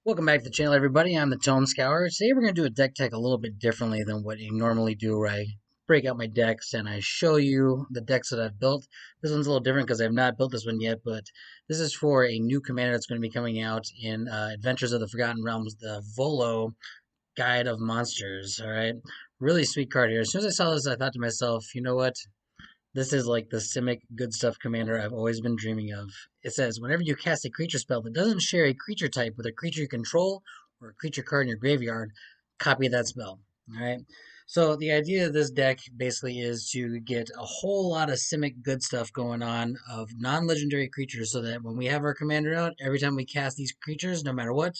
Welcome back to the channel, everybody. I'm the Tome Scourer. Today we're going to do a deck tech a little bit differently than what you normally do, where I break out my decks and I show you the decks that I've built. This one's a little different because I've not built this one yet, but this is for a new commander that's going to be coming out in Adventures of the Forgotten Realms, the Volo Guide of Monsters. All right, really sweet card here. As soon as I saw this, I thought to myself, you know what? This is like the Simic good stuff commander I've always been dreaming of. It says, whenever you cast a creature spell that doesn't share a creature type with a creature you control or a creature card in your graveyard, copy that spell. Alright? So the idea of this deck basically is to get a whole lot of Simic good stuff going on of non-legendary creatures so that when we have our commander out, every time we cast these creatures, no matter what,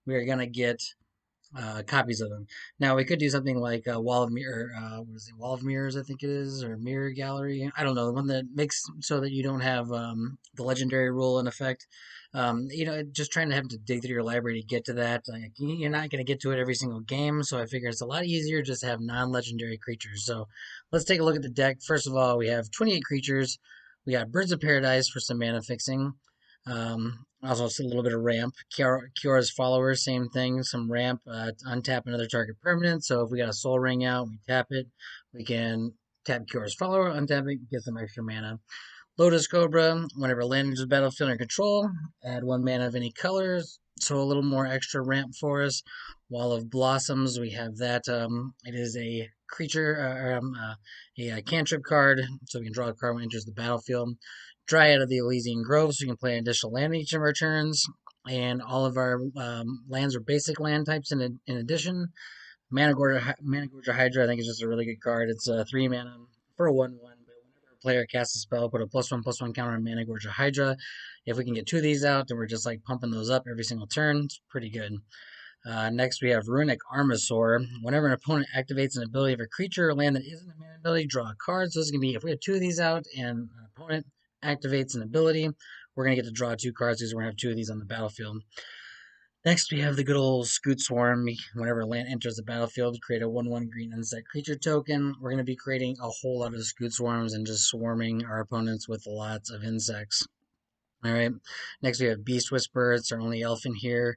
we are going to get copies of them. Now we could do something like Wall of Mirror, what is it? Wall of Mirrors, I think it is, or Mirror Gallery. I don't know, the one that makes so that you don't have the legendary rule in effect. Just trying to have to dig through your library to get to that. Like, you're not going to get to it every single game, so I figure it's a lot easier just to have non-legendary creatures. So let's take a look at the deck. First of all, we have 28 creatures. We got Birds of Paradise for some mana fixing. Also, a little bit of ramp. Kiora's followers, same thing. Some ramp, untap another target permanent. So if we got a soul ring out, we tap it. We can tap Kiora's follower, untap it, get some extra mana. Lotus Cobra, whenever land enters the battlefield under control, add 1 mana of any colors. So a little more extra ramp for us. Wall of Blossoms, we have that. It is a creature, a cantrip card, so we can draw a card when it enters the battlefield. Dryad of the Elysian Grove, so we can play an additional land each of our turns. And all of our lands are basic land types in addition. Mana Gorger Hydra, I think, is just a really good card. It's a 3 mana for a 1/1. But whenever a player casts a spell, put a +1/+1 counter on Mana Gorger Hydra. If we can get 2 of these out, then we're just like pumping those up every single turn. It's pretty good. Next, we have Runic Armasaur. Whenever an opponent activates an ability of a creature or land that isn't a mana ability, draw a card. So this is going to be, if we have 2 of these out and an opponent activates an ability, we're going to get to draw 2 cards because we're going to have 2 of these on the battlefield. Next, we have the good old Scoot Swarm. Whenever land enters the battlefield, create a 1/1 green insect creature token. We're going to be creating a whole lot of Scoot Swarms and just swarming our opponents with lots of insects. All right. Next, we have Beast Whisperer. It's our only elf in here.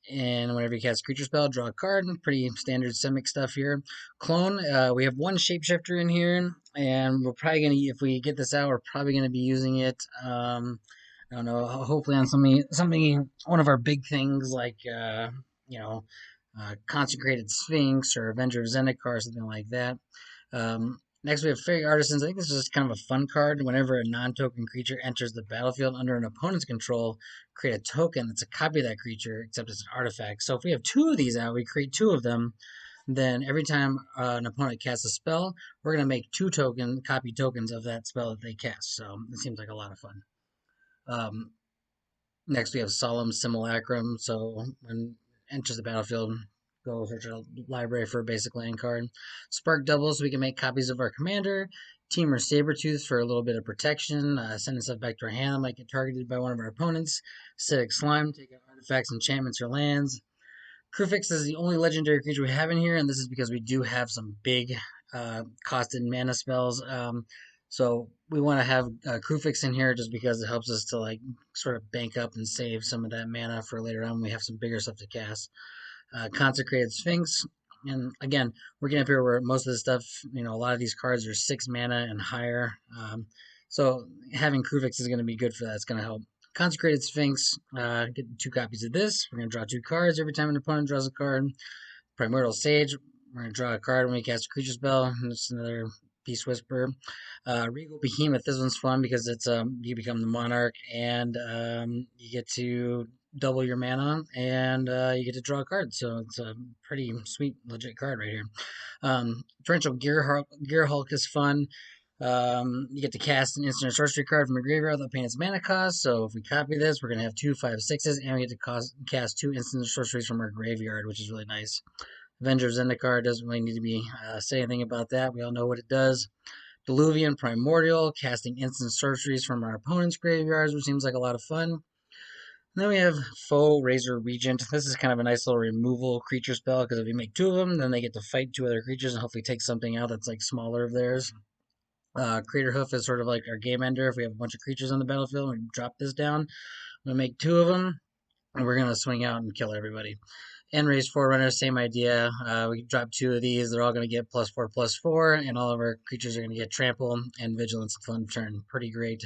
And whenever you cast a creature spell, draw a card. Pretty standard Simic stuff here. Clone. We have 1 Shapeshifter in here, and we're probably gonna, if we get this out, we're probably gonna be using it. I don't know. Hopefully on something, one of our big things like you know, Consecrated Sphinx or Avenger of Zendikar or something like that. Next, we have Fairy Artisans. I think this is just kind of a fun card. Whenever a non-token creature enters the battlefield under an opponent's control, create a token that's a copy of that creature, except it's an artifact. So if we have 2 of these out, we create 2 of them. Then every time an opponent casts a spell, we're going to make 2 copy tokens of that spell that they cast. So it seems like a lot of fun. Um, Next, we have Solemn Simulacrum. So when enters the battlefield, go search our library for a basic land card. Spark Double, so we can make copies of our commander. Teamer Sabertooth for a little bit of protection. Send stuff back to our hand that might get targeted by one of our opponents. Acidic Slime, take out artifacts, enchantments, or lands. Crufix is the only legendary creature we have in here, and this is because we do have some big costed mana spells. So we want to have Crufix in here just because it helps us to like sort of bank up and save some of that mana for later on when we have some bigger stuff to cast. Consecrated Sphinx, and again, we're getting up here where most of the stuff, a lot of these cards are 6 mana and higher. So having Crufix is going to be good for that. It's going to help. Consecrated Sphinx, get 2 copies of this. We're going to draw 2 cards every time an opponent draws a card. Primordial Sage, we're going to draw a card when we cast a creature spell. And it's another Beast Whisperer. Regal Behemoth, this one's fun because it's you become the monarch and you get to double your mana and you get to draw a card. So it's a pretty sweet, legit card right here. Torrential Gear Hulk is fun. You get to cast an instant or sorcery card from your graveyard without paying its mana cost. So if we copy this, we're going to have 2 5/6s, and we get to cast 2 instant or sorceries from our graveyard, which is really nice. Avenger of Zendikar doesn't really need to be say anything about that. We all know what it does. Diluvian Primordial, casting instant sorceries from our opponent's graveyards, which seems like a lot of fun. And then we have Foe Razor Regent. This is kind of a nice little removal creature spell because if we make 2 of them, then they get to fight 2 other creatures and hopefully take something out that's like smaller of theirs. Crater Hoof is sort of like our game ender. If we have a bunch of creatures on the battlefield, we drop this down. I'm going to make 2 of them. and we're going to swing out and kill everybody. End race Forerunner, same idea. We drop 2 of these. They're all going to get +4/+4, and all of our creatures are going to get Trample and Vigilance until end of turn. Pretty great.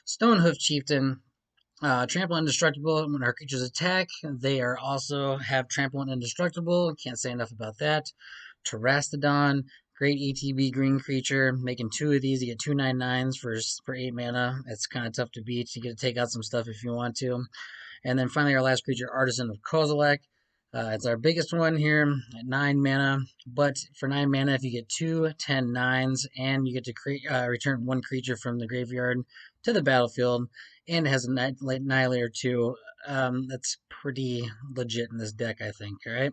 Stonehoof Chieftain. Trample Indestructible. When our creatures attack, they are also have Trample and Indestructible. Can't say enough about that. Terastodon. Great ETB green creature. Making 2 of these. You get 2 9/9s for 8 mana. It's kind of tough to beat. You get to take out some stuff if you want to. And then finally, our last creature, Artisan of Kozolek. It's our biggest one here at 9 mana. But for 9 mana, if you get 2 10/9s, and you get to return 1 creature from the graveyard to the battlefield, and it has a Annihilator too, that's pretty legit in this deck, I think. All right.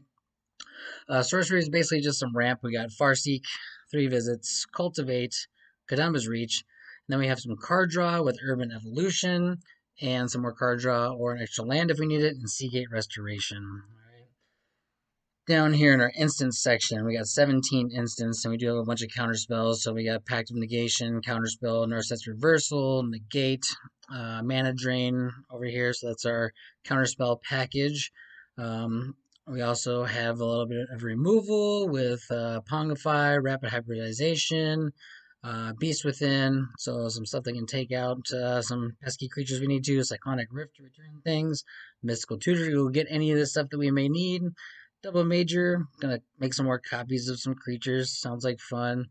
Sorcery is basically just some ramp. We got Farseek, 3 visits, Cultivate, Kadamba's Reach, and then we have some card draw with Urban Evolution, and some more card draw or an extra land if we need it, and Seagate Restoration. Down here in our instance section, we got 17 instants, and we do have a bunch of counter spells. So we got Pact of Negation, Counterspell, Narset's Reversal, Negate, Mana Drain over here. So that's our counterspell package. We also have a little bit of removal with Pongify, Rapid Hybridization, Beast Within, so some stuff that can take out some pesky creatures we need to, Cyclonic Rift to return things, Mystical Tutor to get any of the stuff that we may need. Double Major, gonna make some more copies of some creatures. Sounds like fun.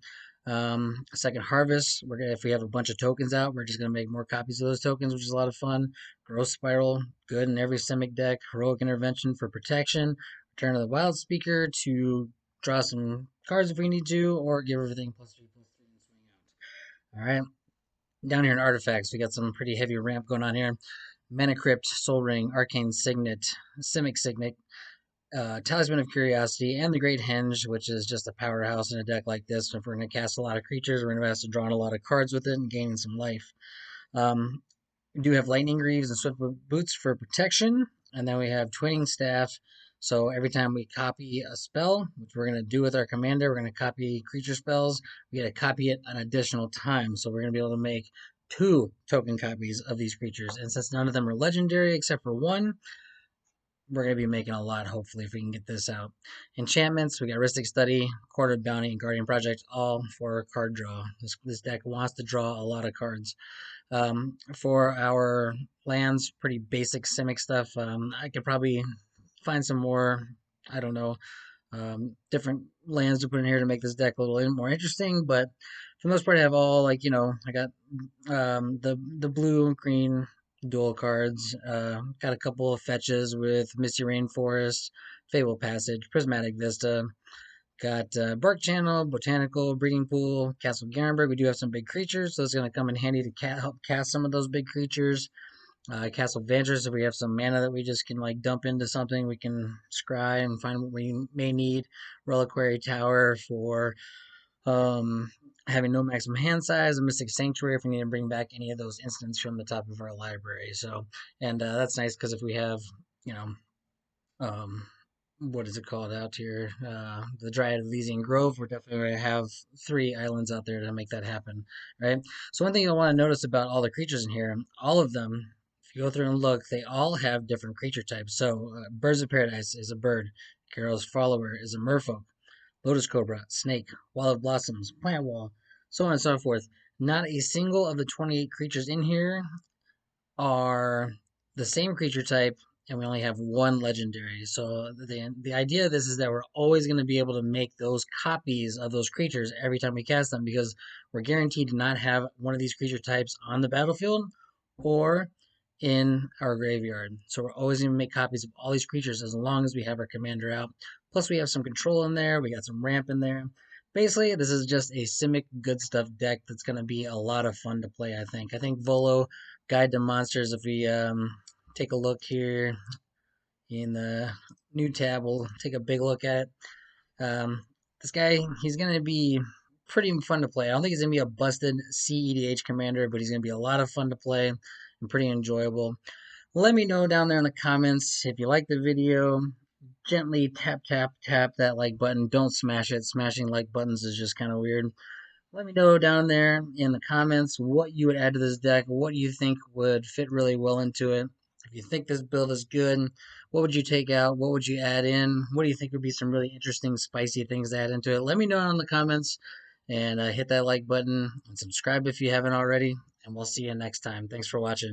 Second Harvest, if we have a bunch of tokens out, we're just gonna make more copies of those tokens, which is a lot of fun. Growth Spiral, good in every Simic deck. Heroic Intervention for protection. Return of the Wild Speaker to draw some cards if we need to, or give everything +3/+3 and swing out. All right. Down here in artifacts, we got some pretty heavy ramp going on here. Mana Crypt, Soul Ring, Arcane Signet, Simic Signet, Talisman of Curiosity, and the Great Henge, which is just a powerhouse in a deck like this. If we're going to cast a lot of creatures, we're going to have to draw a lot of cards with it and gaining some life. We do have Lightning Greaves and Swift Boots for protection, and then we have Twinning Staff. So every time we copy a spell, which we're going to do with our commander, we're going to copy creature spells. We got to copy it an additional time. So we're going to be able to make 2 token copies of these creatures. And since none of them are legendary except for 1, we're going to be making a lot, hopefully, if we can get this out. Enchantments, we got Ristic Study, Quartered Bounty, and Guardian Project, all for card draw. This deck wants to draw a lot of cards. For our lands, pretty basic Simic stuff. I could probably find some more, I don't know, different lands to put in here to make this deck a little more interesting, but for the most part, I have all, like, I got the blue, green, dual cards. Got a couple of fetches with Misty Rainforest, Fable Passage, Prismatic Vista. Got Bark Channel, Botanical, Breeding Pool, Castle Garenberg. We do have some big creatures, so it's going to come in handy to help cast some of those big creatures. Castle Vantress, if we have some mana that we just can like dump into something, we can scry and find what we may need. Reliquary Tower for having no maximum hand size, a Mystic Sanctuary if we need to bring back any of those instants from the top of our library. So, and that's nice because if we have, you know, what is it called out here? The Dryad of Elysian Grove. We're definitely going to have 3 islands out there to make that happen, right? So one thing you'll want to notice about all the creatures in here, all of them, if you go through and look, they all have different creature types. So Birds of Paradise is a bird. Carol's Follower is a merfolk. Lotus Cobra, Snake, Wall of Blossoms, Plant Wall, so on and so forth. Not a single of the 28 creatures in here are the same creature type, and we only have 1 legendary. So the idea of this is that we're always going to be able to make those copies of those creatures every time we cast them, because we're guaranteed to not have one of these creature types on the battlefield or in our graveyard. So we're always going to make copies of all these creatures as long as we have our commander out. Plus we have some control in there. We got some ramp in there. Basically, this is just a Simic good stuff deck that's going to be a lot of fun to play, I think. I think Volo, Guide to Monsters, if we take a look here in the new tab, we'll take a big look at it. This guy, he's going to be pretty fun to play. I don't think he's going to be a busted CEDH commander, but he's going to be a lot of fun to play and pretty enjoyable. Let me know down there in the comments if you like the video. Gently tap, tap, tap that like button. Don't smash it. Smashing like buttons is just kind of weird. Let me know down there in the comments what you would add to this deck, what you think would fit really well into it. If you think this build is good, what would you take out? What would you add in? What do you think would be some really interesting, spicy things to add into it? Let me know in the comments, and hit that like button and subscribe if you haven't already. And we'll see you next time. Thanks for watching.